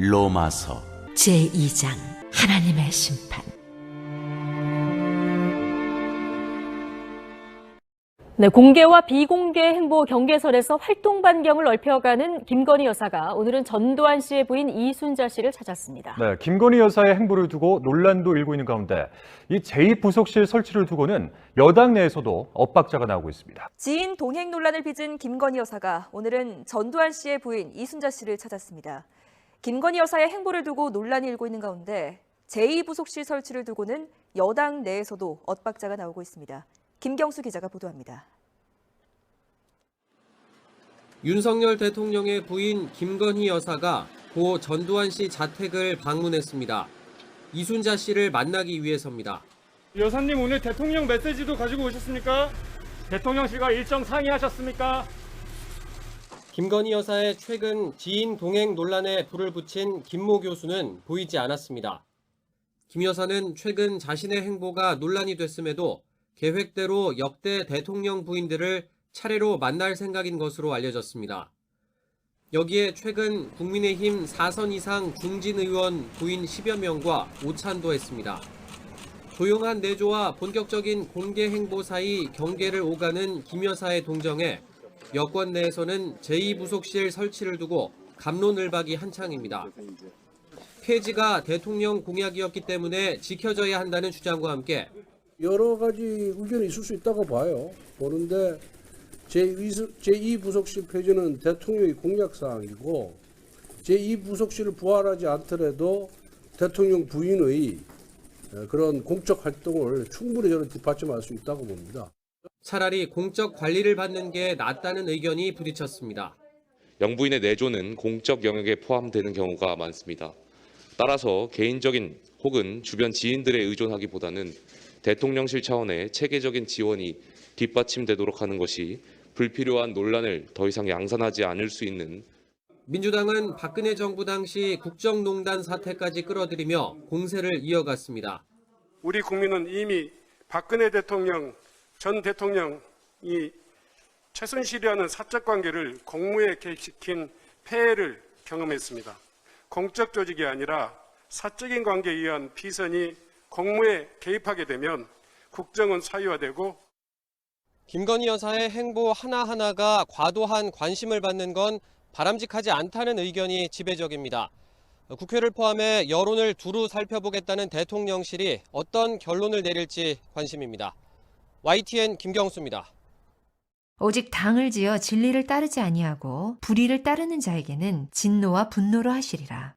로마서 제2장 하나님의 심판. 네, 공개와 비공개 행보 경계선에서 활동 반경을 넓혀가는 김건희 여사가 오늘은 전두환 씨의 부인 이순자 씨를 찾았습니다. 네, 김건희 여사의 행보를 두고 논란도 일고 있는 가운데 이 제2부속실 설치를 두고는 여당 내에서도 엇박자가 나오고 있습니다. 지인 동행 논란을 빚은 김건희 여사가 오늘은 전두환 씨의 부인 이순자 씨를 찾았습니다. 김건희 여사의 행보를 두고 논란이 일고 있는 가운데 제2부속실 설치를 두고는 여당 내에서도 엇박자가 나오고 있습니다. 김경수 기자가 보도합니다. 윤석열 대통령의 부인 김건희 여사가 고 전두환 씨 자택을 방문했습니다. 이순자 씨를 만나기 위해서입니다. 여사님 오늘 대통령 메시지도 가지고 오셨습니까? 대통령실과 일정 상의하셨습니까? 김건희 여사의 최근 지인 동행 논란에 불을 붙인 김모 교수는 보이지 않았습니다. 김 여사는 최근 자신의 행보가 논란이 됐음에도 계획대로 역대 대통령 부인들을 차례로 만날 생각인 것으로 알려졌습니다. 여기에 최근 국민의힘 4선 이상 중진 의원 부인 10여 명과 오찬도 했습니다. 조용한 내조와 본격적인 공개 행보 사이 경계를 오가는 김 여사의 동정에 여권 내에서는 제2부속실 설치를 두고 갑론을박이 한창입니다. 폐지가 대통령 공약이었기 때문에 지켜져야 한다는 주장과 함께 여러 가지 의견이 있을 수 있다고 보는데 제2부속실 폐지는 대통령의 공약사항이고 제2부속실을 부활하지 않더라도 대통령 부인의 그런 공적 활동을 충분히 저는 뒷받침할 수 있다고 봅니다. 차라리 공적 관리를 받는 게 낫다는 의견이 부딪혔습니다. 영부인의 내조는 공적 영역에 포함되는 경우가 많습니다. 따라서 개인적인 혹은 주변 지인들에 의존하기보다는 대통령실 차원의 체계적인 지원이 뒷받침되도록 하는 것이 불필요한 논란을 더 이상 양산하지 않을 수 있는. 민주당은 박근혜 정부 당시 국정농단 사태까지 끌어들이며 공세를 이어갔습니다. 우리 국민은 이미 박근혜 대통령, 전 대통령이 최순실이라는 사적 관계를 공무에 개입시킨 폐해를 경험했습니다. 공적 조직이 아니라 사적인 관계에 의한 비선이 공무에 개입하게 되면 국정은 사유화되고 김건희 여사의 행보 하나하나가 과도한 관심을 받는 건 바람직하지 않다는 의견이 지배적입니다. 국회를 포함해 여론을 두루 살펴보겠다는 대통령실이 어떤 결론을 내릴지 관심입니다. YTN 김경수입니다. 오직 당을 지어 진리를 따르지 아니하고 불의를 따르는 자에게는 진노와 분노로 하시리라.